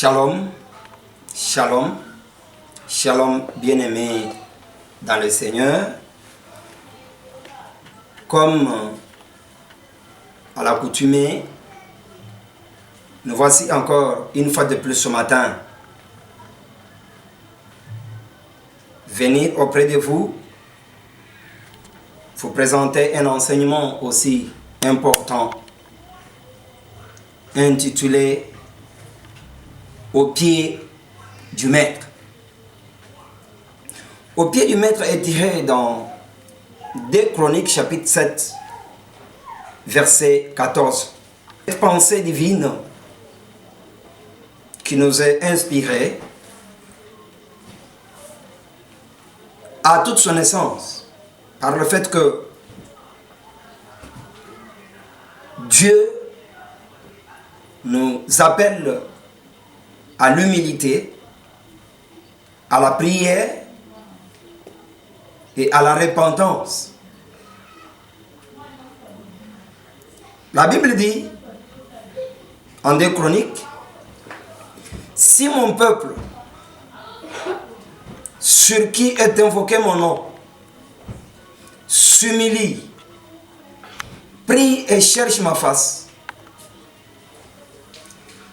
Shalom, shalom, shalom bien-aimés dans le Seigneur. Comme à l'accoutumée, nous voici encore une fois de plus ce matin venir auprès de vous présenter un enseignement aussi important intitulé Au pied du Maître. Au pied du Maître est tiré dans 2 Chroniques chapitre 7 verset 14. Cette pensée divine qui nous est inspirée à toute son essence par le fait que Dieu nous appelle à l'humilité, à la prière et à la repentance. La Bible dit, en 2 Chroniques, si mon peuple, sur qui est invoqué mon nom, s'humilie, prie et cherche ma face,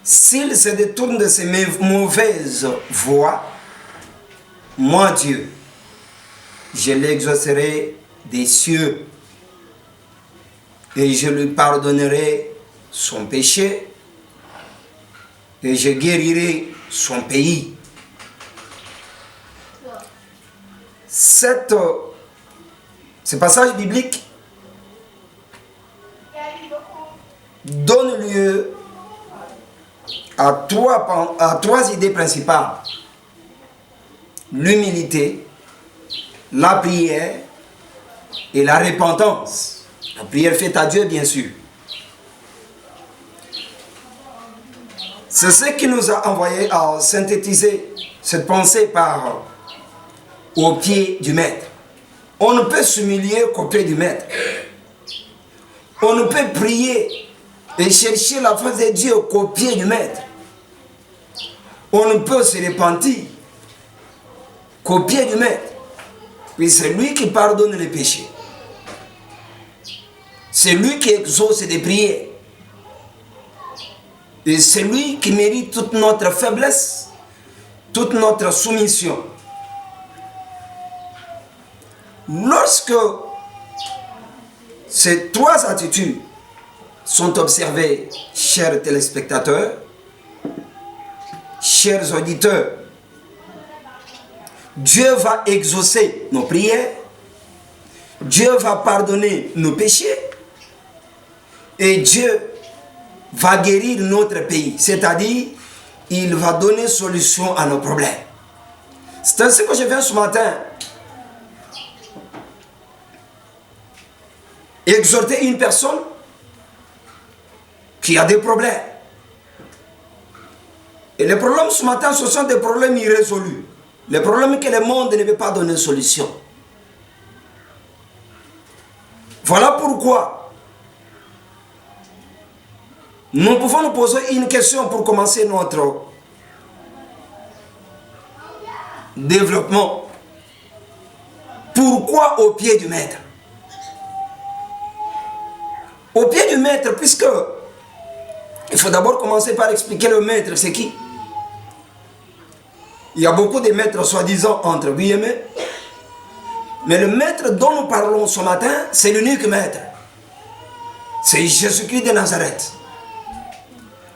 s'il se détourne de ses mauvaises voies, moi Dieu, je l'exaucerai des cieux et je lui pardonnerai son péché et je guérirai son pays. Ce passage biblique donne lieu à trois idées principales: l'humilité, la prière et la repentance. La prière faite à Dieu, bien sûr. C'est ce qui nous a envoyé à synthétiser cette pensée par au pied du Maître. On ne peut s'humilier qu'au pied du Maître. On ne peut prier et chercher la face de Dieu qu'au pied du Maître. On ne peut se repentir qu'au pied du Maître. Puis c'est lui qui pardonne les péchés. C'est lui qui exauce des prières. Et c'est lui qui mérite toute notre faiblesse, toute notre soumission. Lorsque ces trois attitudes sont observées, chers téléspectateurs, chers auditeurs, Dieu va exaucer nos prières, Dieu va pardonner nos péchés et Dieu va guérir notre pays, c'est-à-dire il va donner solution à nos problèmes. C'est ainsi que je viens ce matin exhorter une personne qui a des problèmes. Et les problèmes ce matin, ce sont des problèmes irrésolus. Les problèmes que le monde ne veut pas donner solution. Voilà pourquoi nous pouvons nous poser une question pour commencer notre développement. Pourquoi au pied du Maître? Au pied du Maître, puisque il faut d'abord commencer par expliquer le Maître, c'est qui? Il y a beaucoup de maîtres soi-disant entre guillemets, mais le Maître dont nous parlons ce matin, c'est l'unique Maître. C'est Jésus-Christ de Nazareth.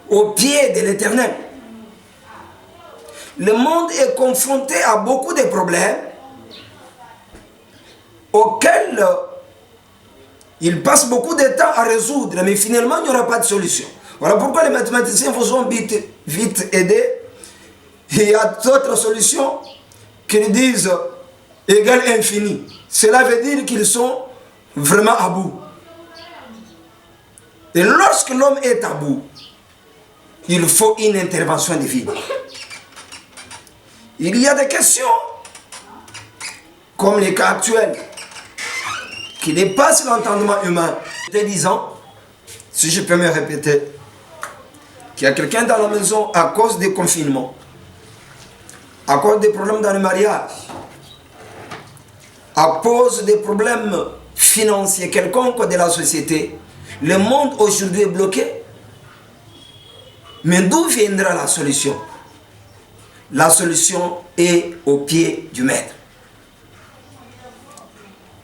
Au pied de l'Éternel. Le monde est confronté à beaucoup de problèmes auxquels il passe beaucoup de temps à résoudre, mais finalement il n'y aura pas de solution. Voilà pourquoi les mathématiciens vous ont vite aidé. Il y a d'autres solutions qui disent égal infini. Cela veut dire qu'ils sont vraiment à bout. Et lorsque l'homme est à bout, il faut une intervention divine. Il y a des questions, comme les cas actuels, qui dépassent l'entendement humain. Te disant, si je peux me répéter, qu'il y a quelqu'un dans la maison à cause des confinements, à cause des problèmes dans le mariage, à cause des problèmes financiers quelconques de la société, le monde aujourd'hui est bloqué. Mais d'où viendra la solution? La solution est au pied du maître.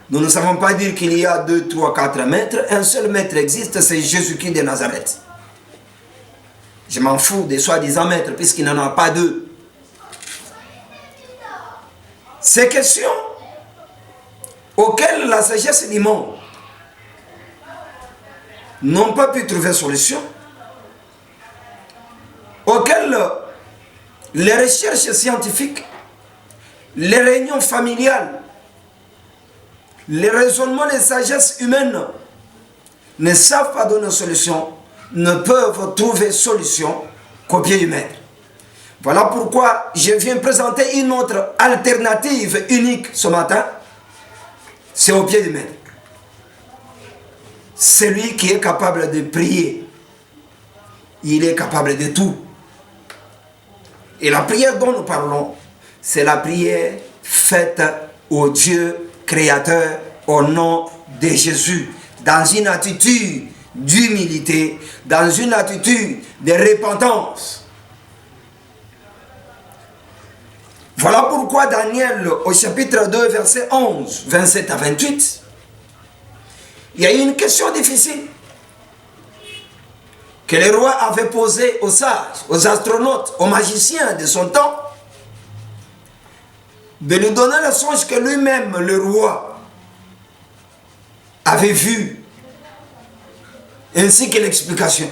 Nous ne savons pas dire qu'il y a 2, 3, 4 maîtres. Un seul maître existe, c'est Jésus-Christ de Nazareth. Je m'en fous des soi-disant maîtres, puisqu'il n'en a pas deux. Ces questions auxquelles la sagesse du monde n'ont pas pu trouver solution, auxquelles les recherches scientifiques, les réunions familiales, les raisonnements, les sagesses humaines ne savent pas donner solution, ne peuvent trouver solution qu'au pied du maître. Voilà pourquoi je viens présenter une autre alternative unique ce matin. C'est au pied du maître. Celui qui est capable de prier, il est capable de tout. Et la prière dont nous parlons, c'est la prière faite au Dieu créateur au nom de Jésus, dans une attitude d'humilité, dans une attitude de repentance. Voilà pourquoi Daniel, au chapitre 2, verset 11, 27 à 28, il y a eu une question difficile que le roi avait posée aux sages, aux astronautes, aux magiciens de son temps, de lui donner le songe que lui-même, le roi, avait vu, ainsi que l'explication.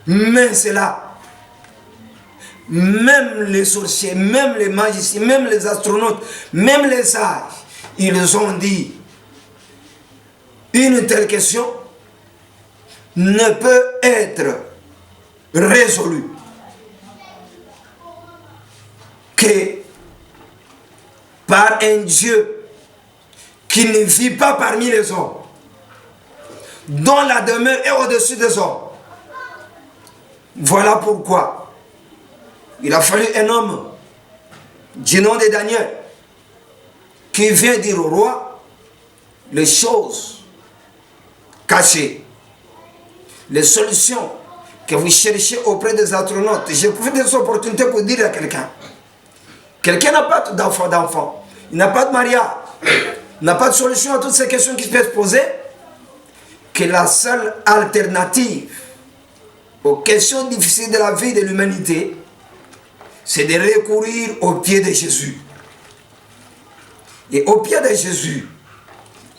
Mais c'est là, même les sorciers, même les magiciens, même les astronautes, même les sages, ils ont dit, une telle question ne peut être résolue que par un Dieu qui ne vit pas parmi les hommes, dont la demeure est au-dessus des hommes. Voilà pourquoi il a fallu un homme du nom de Daniel qui vient dire au roi les choses cachées, les solutions que vous cherchez auprès des astronautes. J'ai profité de cette opportunité pour dire à quelqu'un, quelqu'un n'a pas d'enfant, il n'a pas de mariage, il n'a pas de solution à toutes ces questions qui peuvent se poser, que la seule alternative aux questions difficiles de la vie de l'humanité, c'est de recourir au pied de Jésus. Et au pied de Jésus,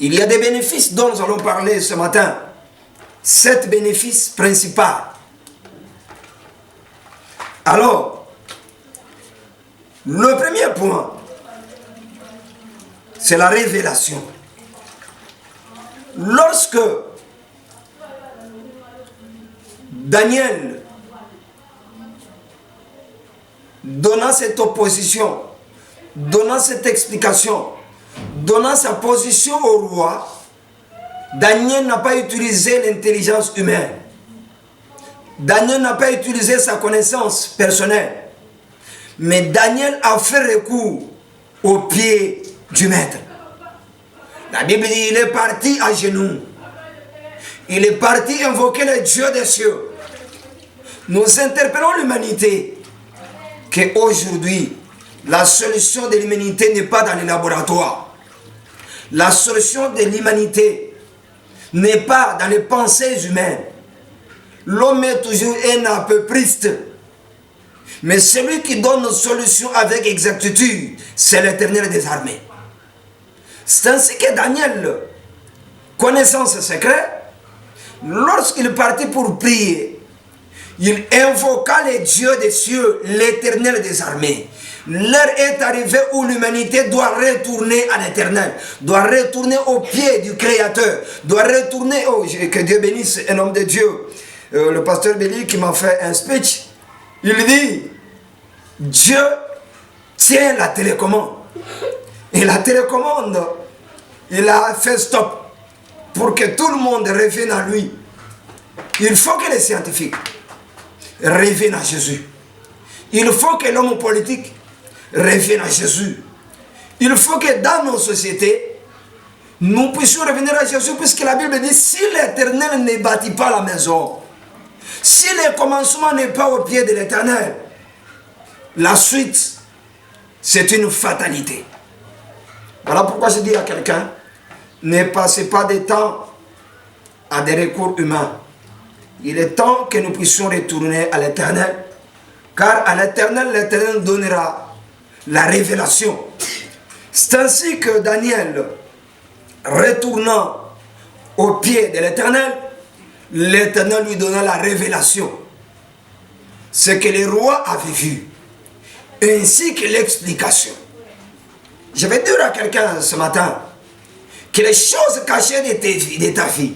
il y a des bénéfices dont nous allons parler ce matin. 7 bénéfices principaux. Alors, le premier point, c'est la révélation. Lorsque Daniel donna cette opposition, donna cette explication, donna sa position au roi, Daniel n'a pas utilisé l'intelligence humaine. Daniel n'a pas utilisé sa connaissance personnelle. Mais Daniel a fait recours au pied du maître. La Bible dit il est parti à genoux. Il est parti invoquer le Dieu des cieux. Nous interpellons l'humanité qu'aujourd'hui, la solution de l'humanité n'est pas dans les laboratoires. La solution de l'humanité n'est pas dans les pensées humaines. L'homme est toujours un apeupriste. Mais celui qui donne une solution avec exactitude, c'est l'Éternel des armées. C'est ainsi que Daniel, connaissant ce secret, lorsqu'il partit pour prier, il invoqua le Dieu des cieux, l'Éternel des armées. L'heure est arrivée où l'humanité doit retourner à l'Éternel, doit retourner au pied du Créateur, doit retourner, que Dieu bénisse un homme de Dieu, le pasteur Béli qui m'a fait un speech, il dit, Dieu tient la télécommande. Et la télécommande, il a fait stop pour que tout le monde revienne à lui. Il faut que les scientifiques reviennent à Jésus. Il faut que l'homme politique revienne à Jésus. Il faut que dans nos sociétés, nous puissions revenir à Jésus, puisque la Bible dit, si l'Éternel ne bâtit pas la maison, si le commencement n'est pas au pied de l'Éternel, la suite, c'est une fatalité. Voilà pourquoi je dis à quelqu'un, ne passez pas de temps à des recours humains. Il est temps que nous puissions retourner à l'Éternel, car à l'Éternel, l'Éternel donnera la révélation. C'est ainsi que Daniel, retournant au pied de l'Éternel, l'Éternel lui donna la révélation. Ce que le roi avait vu, ainsi que l'explication. Je vais dire à quelqu'un ce matin que les choses cachées de ta vie,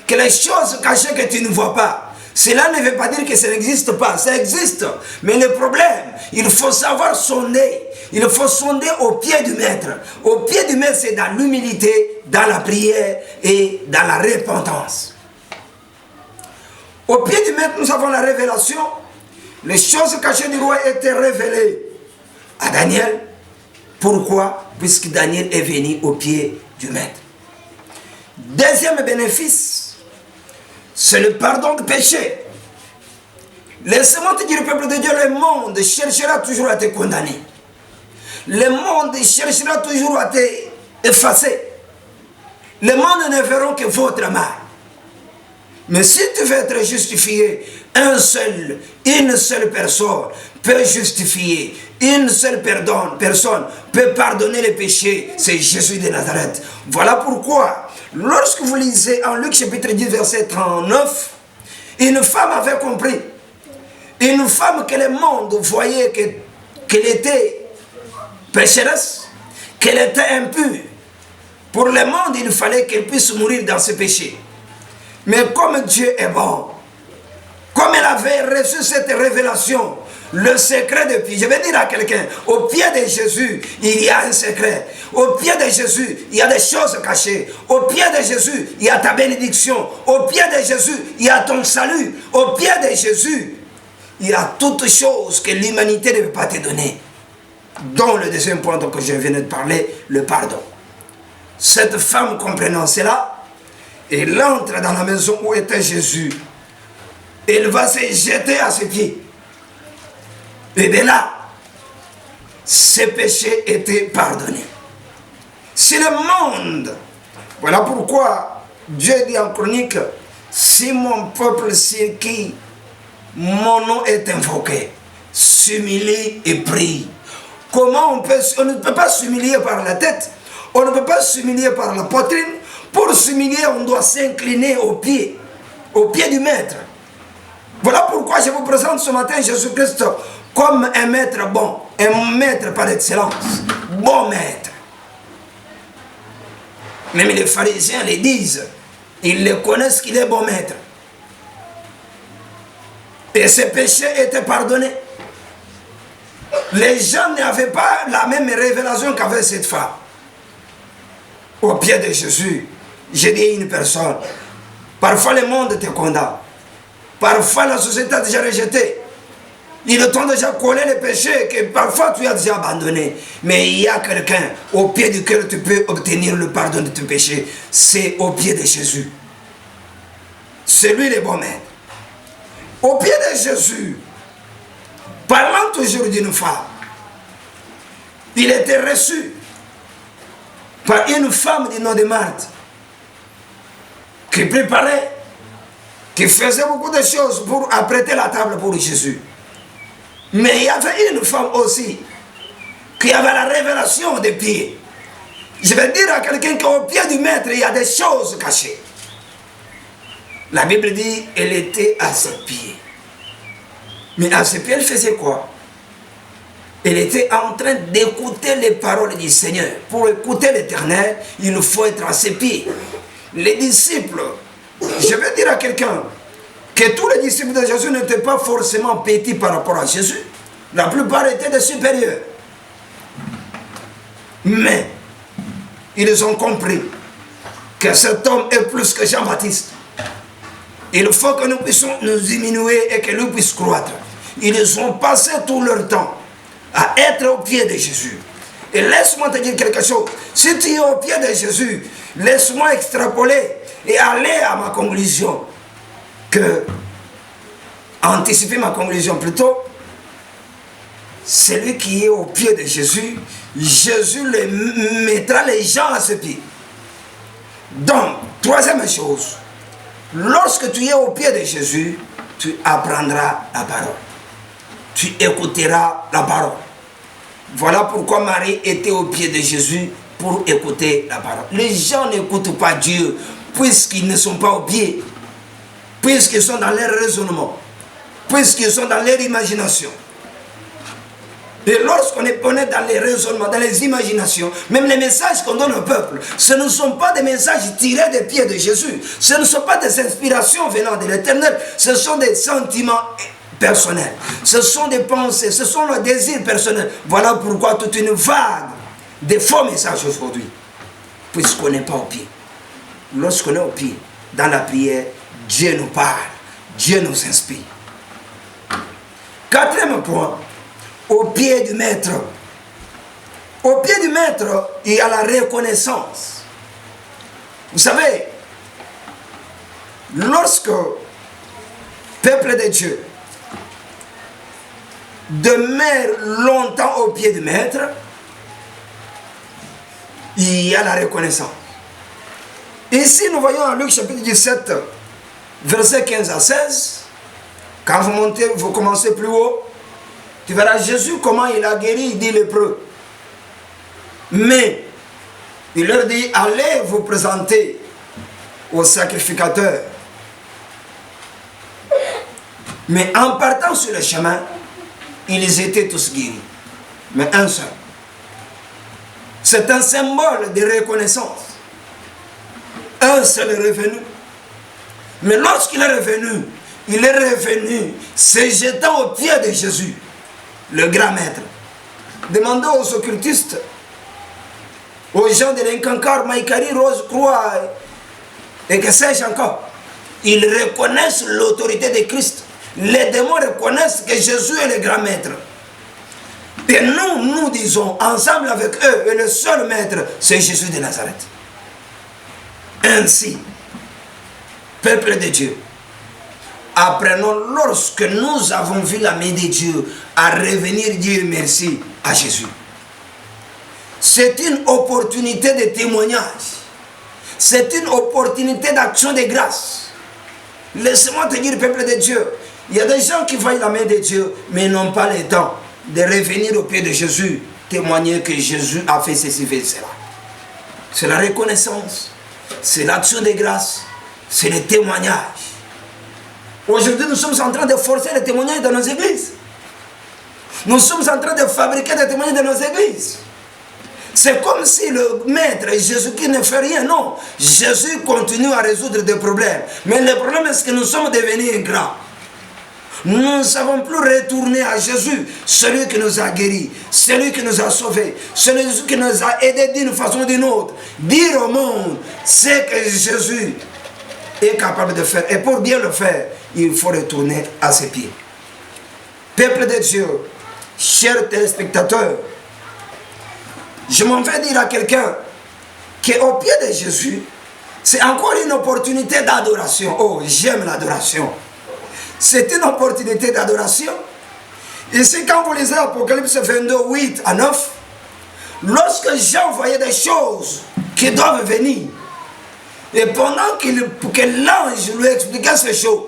que les choses cachées que tu ne vois pas, cela ne veut pas dire que ça n'existe pas, ça existe. Mais le problème, il faut savoir sonder. Il faut sonder au pied du maître. Au pied du maître, c'est dans l'humilité, dans la prière et dans la repentance. Au pied du maître, nous avons la révélation. Les choses cachées du roi étaient révélées à Daniel. Pourquoi? Puisque Daniel est venu au pied du maître. Deuxième bénéfice, c'est le pardon du péché. Laissez-moi te dire, peuple de Dieu, le monde cherchera toujours à te condamner. Le monde cherchera toujours à te effacer. Le monde ne verra que votre mal. Mais si tu veux être justifié, une seule personne peut justifier. Une seule personne peut pardonner les péchés. C'est Jésus de Nazareth. Voilà pourquoi, lorsque vous lisez en Luc chapitre 10, verset 39, une femme avait compris. Une femme que le monde voyait qu'elle était pécheresse, qu'elle était impure. Pour le monde, il fallait qu'elle puisse mourir dans ses péchés. Mais comme Dieu est bon, comme elle avait reçu cette révélation, le secret depuis, je vais dire à quelqu'un, au pied de Jésus, il y a un secret. Au pied de Jésus, il y a des choses cachées. Au pied de Jésus, il y a ta bénédiction. Au pied de Jésus, il y a ton salut. Au pied de Jésus, il y a toutes choses que l'humanité ne peut pas te donner. Dont le deuxième point dont je viens de parler, le pardon. Cette femme comprenant cela, elle entre dans la maison où était Jésus. Elle va se jeter à ses pieds. Et de là, ses péchés étaient pardonnés. C'est le monde. Voilà pourquoi Dieu dit en chronique, si mon peuple, c'est qui mon nom est invoqué, s'humilie et prie. Comment on ne peut pas s'humilier par la tête, on ne peut pas s'humilier par la poitrine. Pour s'humilier, on doit s'incliner au pied du maître. Voilà pourquoi je vous présente ce matin Jésus-Christ comme un maître bon, un maître par excellence, bon maître. Même les pharisiens le disent, ils le connaissent qu'il est bon maître. Et ses péchés étaient pardonnés. Les gens n'avaient pas la même révélation qu'avait cette femme. Au pied de Jésus, j'ai dit à une personne, parfois le monde te condamne. Parfois la société a déjà rejeté. Ils t'ont déjà collé les péchés que parfois tu as déjà abandonné. Mais il y a quelqu'un au pied duquel tu peux obtenir le pardon de tes péchés. C'est au pied de Jésus. C'est lui le bon maître. Au pied de Jésus, parlant toujours d'une femme, il était reçu par une femme du nom de Marthe qui préparait, qui faisait beaucoup de choses pour apprêter la table pour Jésus. Mais il y avait une femme aussi qui avait la révélation des pieds. Je vais dire à quelqu'un qu'au pied du maître, il y a des choses cachées. La Bible dit, elle était à ses pieds. Mais à ses pieds, elle faisait quoi? Elle était en train d'écouter les paroles du Seigneur. Pour écouter l'Éternel, il faut être à ses pieds. Les disciples, je vais dire à quelqu'un que tous les disciples de Jésus n'étaient pas forcément petits par rapport à Jésus. La plupart étaient des supérieurs. Mais ils ont compris que cet homme est plus que Jean-Baptiste. Il faut que nous puissions nous diminuer et que lui puisse croître. Ils ont passé tout leur temps à être au pied de Jésus. Et laisse-moi te dire quelque chose. Si tu es au pied de Jésus, laisse-moi extrapoler et aller à ma conclusion. Anticiper ma conclusion plutôt. Celui qui est au pied de Jésus, Jésus mettra les gens à ses pieds. Donc, troisième chose, lorsque tu es au pied de Jésus, tu apprendras la parole. Tu écouteras la parole. Voilà pourquoi Marie était au pied de Jésus pour écouter la parole. Les gens n'écoutent pas Dieu puisqu'ils ne sont pas au pied, puisqu'ils sont dans leur raisonnement, puisqu'ils sont dans leur imagination. Et lorsqu'on est dans les raisonnements, dans les imaginations, même les messages qu'on donne au peuple, ce ne sont pas des messages tirés des pieds de Jésus. Ce ne sont pas des inspirations venant de l'Éternel. Ce sont des sentiments personnels. Ce sont des pensées, ce sont nos désirs personnels. Voilà pourquoi toute une vague de faux messages aujourd'hui. Puisqu'on n'est pas au pied. Lorsqu'on est au pied, dans la prière, Dieu nous parle. Dieu nous inspire. Quatrième point. Au pied du maître. Au pied du maître, il y a la reconnaissance. Vous savez, lorsque peuple de Dieu demeure longtemps au pied du maître, il y a la reconnaissance. Ici, nous voyons en Luc chapitre 17, versets 15 à 16, quand vous montez, vous commencez plus haut, tu verras Jésus comment il a guéri 10 lépreux. Mais il leur dit, allez vous présenter au sacrificateur. Mais en partant sur le chemin, ils étaient tous guéris. Mais un seul. C'est un symbole de reconnaissance. Un seul est revenu. Mais lorsqu'il est revenu, se jetant aux pieds de Jésus, le grand maître. Demandez aux occultistes, aux gens de l'Incankar, Maïkari, Rose, Croix, et que sais-je encore. Ils reconnaissent l'autorité de Christ. Les démons reconnaissent que Jésus est le grand maître. Et nous disons, ensemble avec eux, et le seul maître, c'est Jésus de Nazareth. Ainsi, peuple de Dieu, apprenons lorsque nous avons vu la main de Dieu à revenir dire merci à Jésus. C'est une opportunité de témoignage. C'est une opportunité d'action de grâce. Laissez-moi te dire, peuple de Dieu, il y a des gens qui voient la main de Dieu, mais n'ont pas le temps de revenir au pied de Jésus, témoigner que Jésus a fait ceci, fait cela. C'est la reconnaissance, c'est l'action de grâce, c'est le témoignage. Aujourd'hui, nous sommes en train de forcer les témoignages dans nos églises. Nous sommes en train de fabriquer des témoignages dans nos églises. C'est comme si le maître, Jésus qui ne fait rien. Non, Jésus continue à résoudre des problèmes. Mais le problème est que nous sommes devenus ingrats. Nous ne savons plus retourner à Jésus, celui qui nous a guéris, celui qui nous a sauvés, celui qui nous a aidés d'une façon ou d'une autre. Dire au monde ce que Jésus est capable de faire. Et pour bien le faire, il faut retourner à ses pieds. Peuple de Dieu, chers téléspectateurs, je m'en vais dire à quelqu'un qu'au pied de Jésus, c'est encore une opportunité d'adoration. Oh, j'aime l'adoration. C'est une opportunité d'adoration. Et c'est quand vous lisez Apocalypse 22, 8 à 9, lorsque Jean voyait des choses qui doivent venir, et pendant que l'ange lui expliquait ces choses,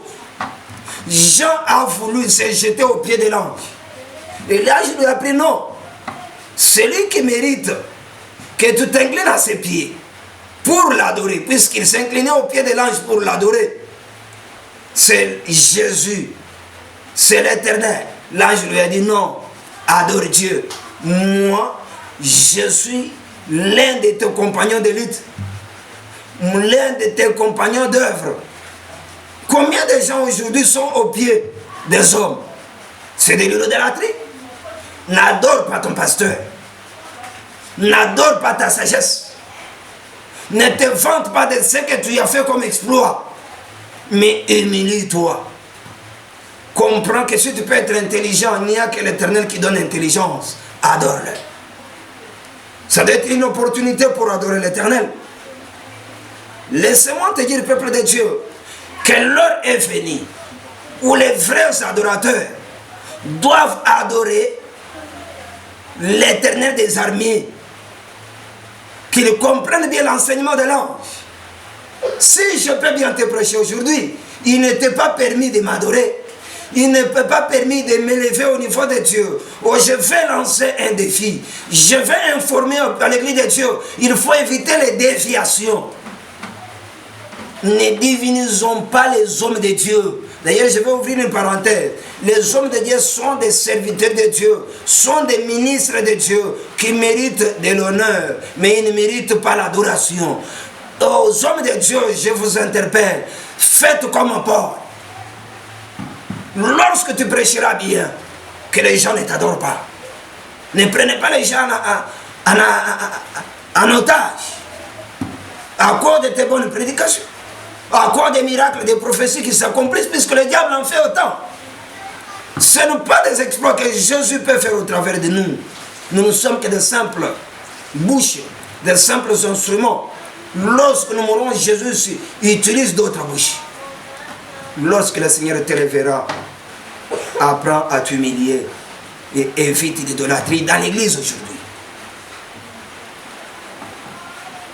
Jean a voulu se jeter au pied de l'ange. Et l'ange lui a pris non. Celui qui mérite que tu t'inclines à ses pieds pour l'adorer, puisqu'il s'inclinait au pied de l'ange pour l'adorer, c'est Jésus, c'est l'Éternel. L'ange lui a dit non, adore Dieu. Moi, je suis l'un de tes compagnons de lutte, l'un de tes compagnons d'œuvre. Combien de gens aujourd'hui sont au pied des hommes? C'est de l'idolâtrie. N'adore pas ton pasteur. N'adore pas ta sagesse. Ne te vante pas de ce que tu as fait comme exploit. Mais humilie-toi. Comprends que si tu peux être intelligent, il n'y a que l'Éternel qui donne intelligence. Adore-le. Ça doit être une opportunité pour adorer l'Éternel. Laissez-moi te dire, peuple de Dieu, que l'heure est venue où les vrais adorateurs doivent adorer l'Éternel des armées, qu'ils comprennent bien l'enseignement de l'ange. Si je peux bien te prêcher aujourd'hui, il ne t'est pas permis de m'adorer. Il ne peut pas permis de m'élever au niveau de Dieu. Oh, je vais lancer un défi. Je vais informer à l'église de Dieu. Il faut éviter les déviations. Ne divinisons pas les hommes de Dieu. D'ailleurs, je vais ouvrir une parenthèse. Les hommes de Dieu sont des serviteurs de Dieu, sont des ministres de Dieu qui méritent de l'honneur, mais ils ne méritent pas l'adoration. Aux hommes de Dieu, je vous interpelle, faites comme Paul. Lorsque tu prêcheras bien, que les gens ne t'adorent pas. Ne prenez pas les gens en otage. À cause de tes bonnes prédications, à cause des miracles, des prophéties qui s'accomplissent, puisque le diable en fait autant. Ce n'est pas des exploits que Jésus peut faire au travers de nous. Nous ne sommes que des simples bouches, des simples instruments. Lorsque nous mourrons, Jésus utilise d'autres bouches. Lorsque le Seigneur te lèvera, apprends à t'humilier et évite l'idolâtrie dans l'église aujourd'hui.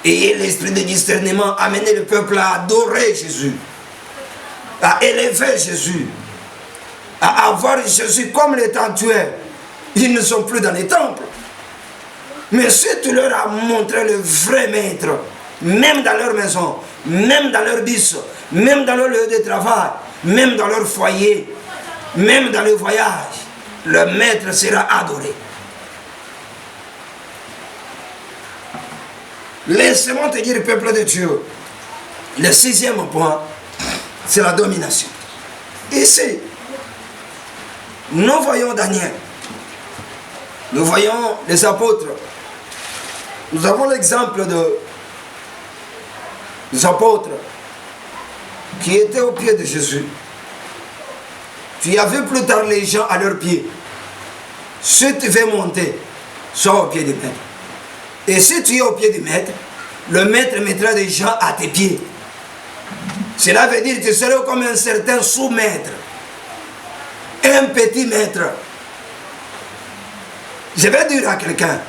Ayez l'esprit de discernement, amenez le peuple à adorer Jésus, à élever Jésus, à avoir Jésus comme les temples. Ils ne sont plus dans les temples. Mais si tu leur as montré le vrai maître, même dans leur maison, même dans leur bus, même dans leur lieu de travail, même dans leur foyer, même dans le voyage, le maître sera adoré. Laissez-moi te dire, peuple de Dieu, le sixième point, c'est la domination. Ici, nous voyons Daniel, nous voyons les apôtres, nous avons l'exemple des apôtres qui étaient au pied de Jésus. Tu as vu plus tard les gens à leurs pieds. Si tu veux monter, sois au pied du maître. Et si tu es au pied du maître, le maître mettra des gens à tes pieds. Cela veut dire que tu seras comme un certain sous-maître, un petit maître. Je vais dire à quelqu'un,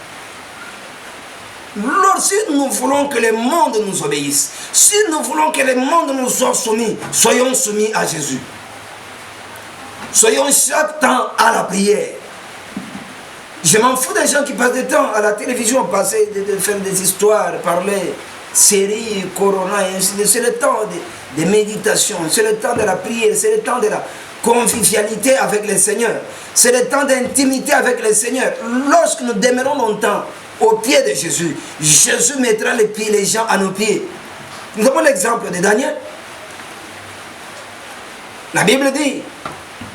lorsque nous voulons que le monde nous obéisse, si nous voulons que le monde nous soit soumis, soyons soumis à Jésus. Soyons chaque temps à la prière. Je m'en fous des gens qui passent du temps à la télévision, passer de faire des histoires, parler, séries, corona, et ainsi de suite. C'est le temps de méditation, c'est le temps de la prière, c'est le temps de la convivialité avec le Seigneur. C'est le temps d'intimité avec le Seigneur. Lorsque nous demeurons longtemps au pied de Jésus, Jésus mettra les gens à nos pieds. Nous avons l'exemple de Daniel. La Bible dit,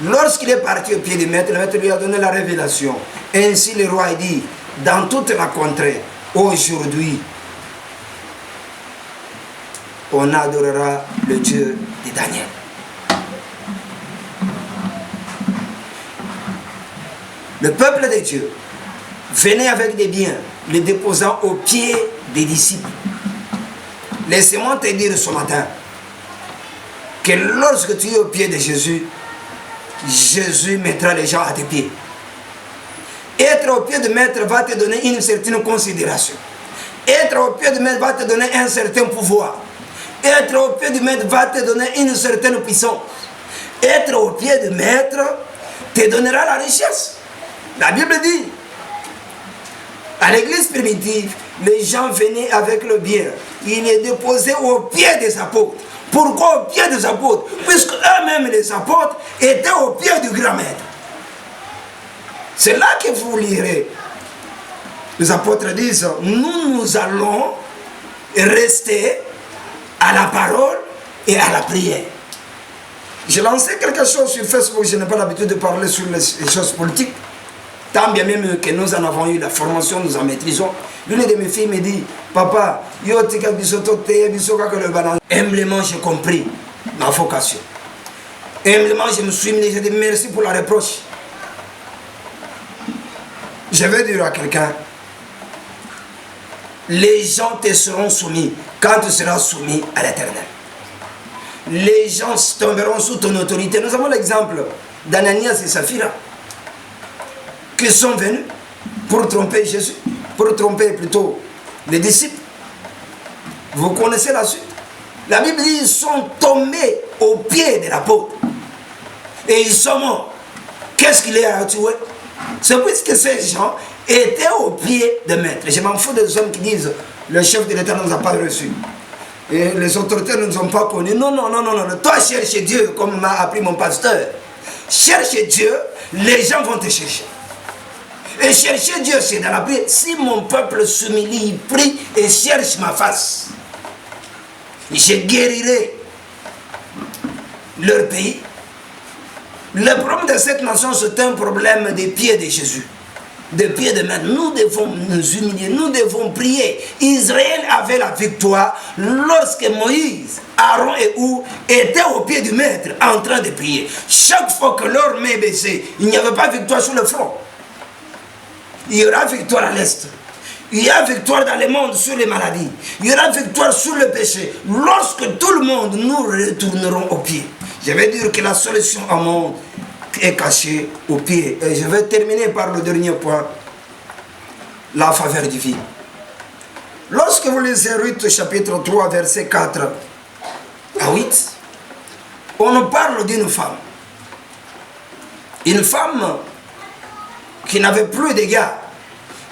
lorsqu'il est parti au pied du maître, le maître lui a donné la révélation. Ainsi le roi dit, dans toute la contrée, aujourd'hui, on adorera le Dieu de Daniel. Le peuple de Dieu venait avec des biens, les déposant aux pieds des disciples. Laissez-moi te dire ce matin que lorsque tu es au pied de Jésus, Jésus mettra les gens à tes pieds. Être au pied de maître va te donner une certaine considération. Être au pied de maître va te donner un certain pouvoir. Être au pied de maître va te donner une certaine puissance. Être au pied de maître te donnera la richesse. La Bible dit, à l'église primitive, les gens venaient avec le bien. Ils les déposaient au pied des apôtres. Pourquoi au pied des apôtres? Puisque eux-mêmes, les apôtres, étaient au pied du grand maître. C'est là que vous lirez. Les apôtres disent, nous allons rester à la parole et à la prière. J'ai lancé quelque chose sur Facebook, je n'ai pas l'habitude de parler sur les choses politiques. Tant bien même que nous en avons eu la formation, nous en maîtrisons. L'une de mes filles me dit, papa, humblement j'ai compris ma vocation. Humblement, je me suis mis, j'ai dit merci pour la reproche. Je vais dire à quelqu'un, les gens te seront soumis quand tu seras soumis à l'Éternel. Les gens tomberont sous ton autorité. Nous avons l'exemple d'Ananias et Saphira qui sont venus pour tromper Jésus, pour tromper plutôt les disciples. Vous connaissez la suite. La Bible dit qu'ils sont tombés aux pieds de l'apôtre et ils sont morts. Qu'est-ce qu'il est à tuer? C'est puisque ces gens étaient aux pieds de maître. Je m'en fous des hommes qui disent le chef de l'État ne nous a pas reçus et les autorités ne nous ont pas connus. Non, non, non, non, non. Toi cherche Dieu comme m'a appris mon pasteur. Cherche Dieu, les gens vont te chercher. Et chercher Dieu, c'est dans la prière. Si mon peuple s'humilie, prie et cherche ma face, je guérirai leur pays. Le problème de cette nation, c'est un problème des pieds de Jésus. Des pieds de main. Nous devons nous humilier, nous devons prier. Israël avait la victoire lorsque Moïse, Aaron et Hur étaient au pied du maître en train de prier. Chaque fois que leur main baissait, il n'y avait pas de victoire sur le front. Il y aura victoire à l'est. Il y a victoire dans le monde sur les maladies. Il y aura victoire sur le péché. Lorsque tout le monde nous retournerons au pied. Je vais dire que la solution au monde est cachée au pied. Et je vais terminer par le dernier point. La faveur divine. Lorsque vous lisez Ruth chapitre 3 verset 4 à 8, on nous parle d'une femme. Une femme qui n'avait plus d'égard,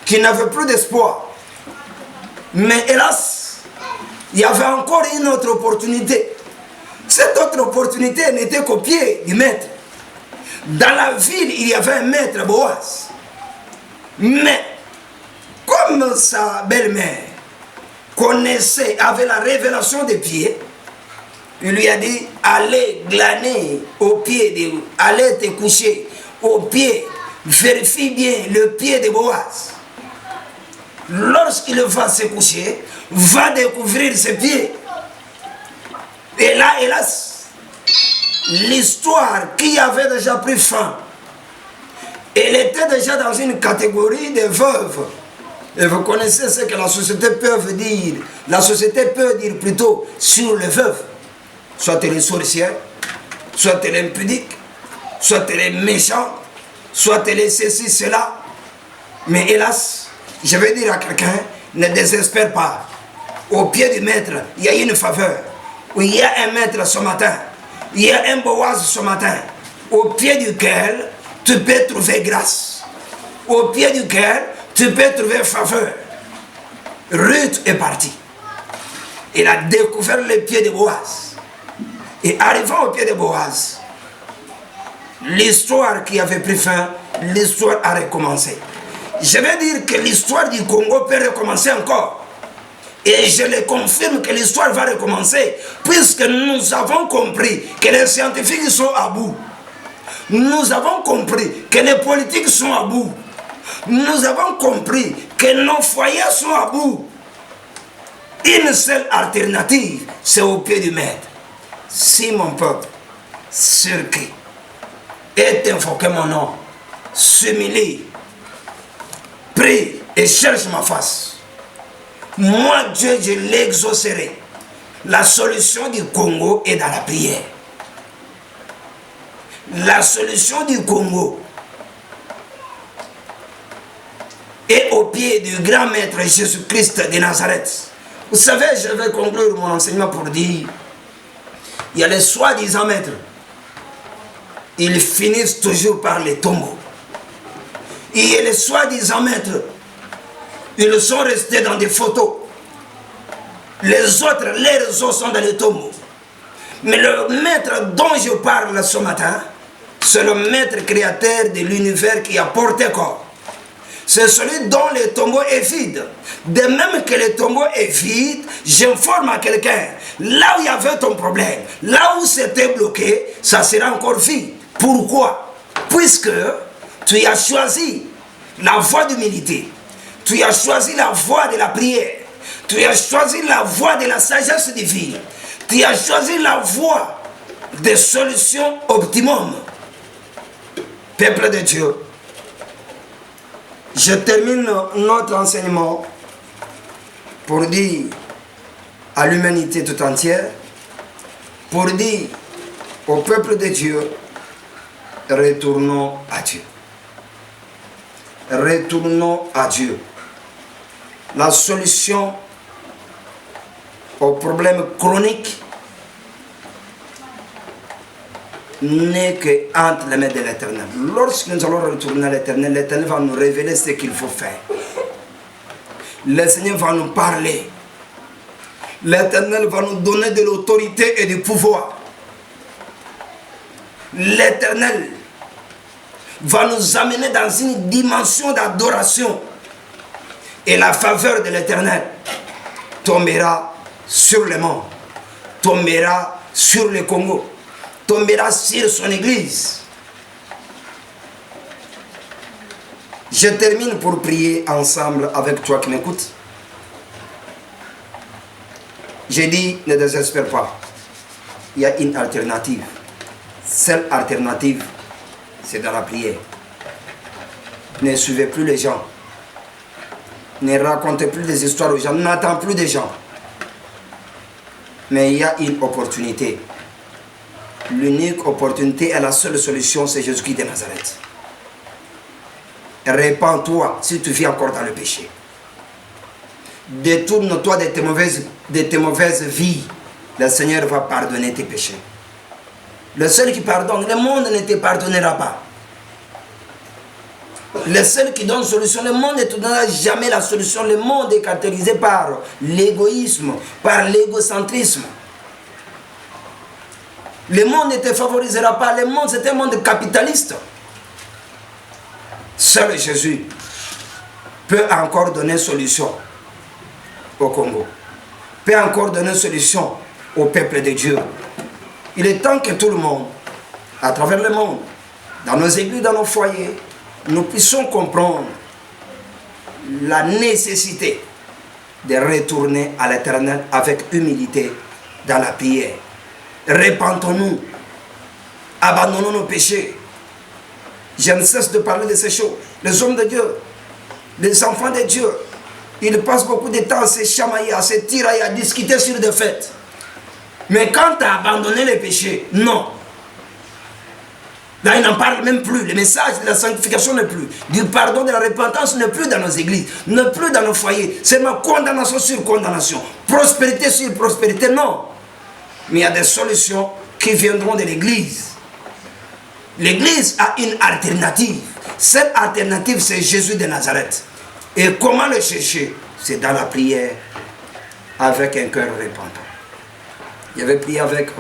qui n'avait plus d'espoir. Mais hélas, il y avait encore une autre opportunité. Cette autre opportunité n'était qu'au pied du maître. Dans la ville, il y avait un maître, Boaz. Mais, comme sa belle-mère connaissait, avait la révélation des pieds, il lui a dit, allez glaner au pied, allez te coucher au pied, vérifie bien le pied de Boaz. Lorsqu'il va se coucher, va découvrir ses pieds. Et là, hélas, l'histoire qui avait déjà pris fin, elle était déjà dans une catégorie de veuves. Et vous connaissez ce que la société peut dire. La société peut dire plutôt sur les veuves. Soit elle est sorcière, soit elle est impudique, soit elle est méchante, soit elle est ceci, cela. Mais hélas, je vais dire à quelqu'un, ne désespère pas. Au pied du maître, il y a une faveur. Il y a un maître ce matin. Il y a un Boaz ce matin. Au pied duquel tu peux trouver grâce. Au pied duquel tu peux trouver faveur. Ruth est partie. Elle a découvert les pieds de Boaz. Et arrivant au pied de Boaz, l'histoire qui avait pris fin, l'histoire a recommencé. Je vais dire que l'histoire du Congo peut recommencer encore. Et je le confirme que l'histoire va recommencer, puisque nous avons compris que les scientifiques sont à bout. Nous avons compris que les politiques sont à bout. Nous avons compris que nos foyers sont à bout. Une seule alternative, c'est au pied du maître. Si mon peuple, sur qui est invoqué mon nom, s'humilie, prie et cherche ma face, moi Dieu, je l'exaucerai. La solution du Congo est dans la prière. La solution du Congo est au pied du grand maître Jésus-Christ de Nazareth. Vous savez, je vais conclure mon enseignement pour dire, il y a les soi-disant maîtres, ils finissent toujours par les tombeaux. Il y a les soi-disant maîtres, ils sont restés dans des photos. Les autres, leurs os sont dans les tombeaux. Mais le maître dont je parle ce matin, c'est le maître créateur de l'univers qui a porté corps. C'est celui dont le tombeau est vide. De même que le tombeau est vide, j'informe à quelqu'un, là où il y avait ton problème, là où c'était bloqué, ça sera encore vide. Pourquoi? Puisque tu as choisi la voie d'humilité, tu as choisi la voie de la prière, tu as choisi la voie de la sagesse divine, tu as choisi la voie des solutions optimum. Peuple de Dieu, je termine notre enseignement pour dire à l'humanité tout entière, pour dire au peuple de Dieu, retournons à Dieu. Retournons à Dieu. La solution aux problèmes chroniques n'est qu'entre les mains de l'Éternel. Lorsque nous allons retourner à l'Éternel, l'Éternel va nous révéler ce qu'il faut faire. Le Seigneur va nous parler. L'Éternel va nous donner de l'autorité et du pouvoir. L'Éternel va nous amener dans une dimension d'adoration. Et la faveur de l'Éternel tombera sur le monde, tombera sur le Congo, tombera sur son église. Je termine pour prier ensemble avec toi qui m'écoutes. J'ai dit, ne désespère pas. Il y a une alternative. Seule alternative, c'est dans la prière. Ne suivez plus les gens. Ne racontez plus des histoires aux gens. N'attends plus des gens. Mais il y a une opportunité. L'unique opportunité et la seule solution, c'est Jésus-Christ de Nazareth. Répands-toi si tu vis encore dans le péché. Détourne-toi de tes mauvaises vies. Le Seigneur va pardonner tes péchés. Le seul qui pardonne, le monde ne te pardonnera pas. Le seul qui donne solution, le monde ne te donnera jamais la solution. Le monde est caractérisé par l'égoïsme, par l'égocentrisme. Le monde ne te favorisera pas. Le monde, c'est un monde capitaliste. Seul Jésus peut encore donner solution au Congo. Peut encore donner solution au peuple de Dieu. Il est temps que tout le monde, à travers le monde, dans nos églises, dans nos foyers, nous puissions comprendre la nécessité de retourner à l'Éternel avec humilité dans la prière. Repentons-nous, abandonnons nos péchés. Je ne cesse de parler de ces choses. Les hommes de Dieu, les enfants de Dieu, ils passent beaucoup de temps à se chamailler, à se tirailler, à discuter sur des faits. Mais quand tu as abandonné les péchés, non. Là, ils n'en parlent même plus. Le message de la sanctification n'est plus. Du pardon, de la repentance n'est plus dans nos églises, n'est plus dans nos foyers. C'est ma condamnation sur condamnation. Prospérité sur prospérité, non. Mais il y a des solutions qui viendront de l'église. L'église a une alternative. Cette alternative, c'est Jésus de Nazareth. Et comment le chercher? C'est dans la prière, avec un cœur repentant. Je vais prier avec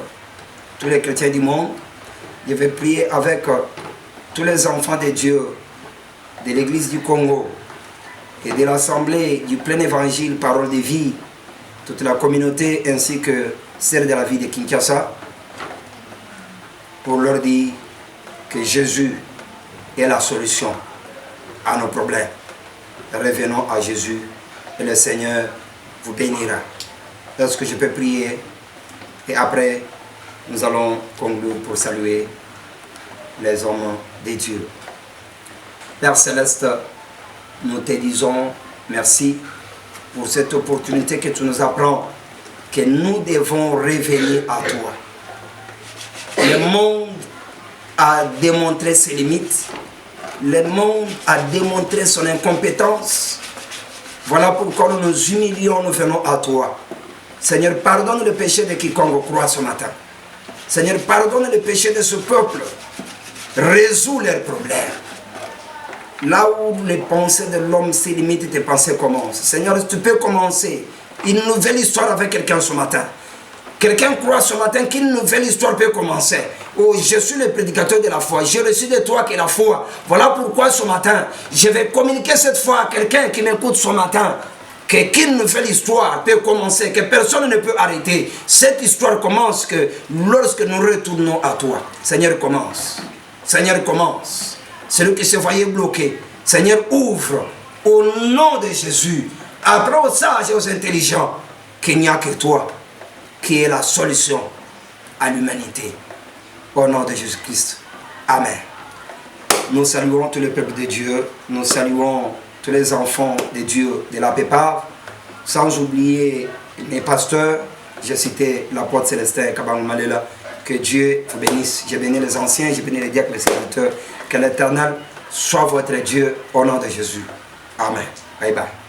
tous les chrétiens du monde. Je vais prier avec tous les enfants de Dieu, de l'église du Congo et de l'assemblée du plein évangile, parole de vie, toute la communauté ainsi que celle de la vie de Kinshasa, pour leur dire que Jésus est la solution à nos problèmes. Revenons à Jésus et le Seigneur vous bénira. Est-ce que je peux prier? Et après, nous allons conclure pour saluer les hommes de Dieu. Père Céleste, nous te disons merci pour cette opportunité que tu nous apprends, que nous devons revenir à toi. Le monde a démontré ses limites. Le monde a démontré son incompétence. Voilà pourquoi nous nous humilions, nous venons à toi. Seigneur, pardonne le péché de quiconque croit ce matin. Seigneur, pardonne le péché de ce peuple. Résous leurs problèmes. Là où les pensées de l'homme se limitent, tes pensées commencent. Seigneur, tu peux commencer une nouvelle histoire avec quelqu'un ce matin. Quelqu'un croit ce matin qu'une nouvelle histoire peut commencer. Oh, je suis le prédicateur de la foi. J'ai reçu de toi que la foi. Voilà pourquoi ce matin, je vais communiquer cette foi à quelqu'un qui m'écoute ce matin. Qu'une nouvelle histoire peut commencer, que personne ne peut arrêter. Cette histoire commence que lorsque nous retournons à toi. Seigneur, commence. Seigneur, commence. Celui qui se voyait bloqué. Seigneur, ouvre. Au nom de Jésus. Apprends aux sages et aux intelligents qu'il n'y a que toi qui est la solution à l'humanité. Au nom de Jésus-Christ. Amen. Nous saluons tout le peuple de Dieu. Nous saluons tous les enfants de Dieu de la Pépare. Sans oublier mes pasteurs. J'ai cité l'apôtre Célestin Kabang Malela. Que Dieu vous bénisse. J'ai béni les anciens, j'ai béni les diacres, les serviteurs. Que l'Éternel soit votre Dieu au nom de Jésus. Amen. Bye bye.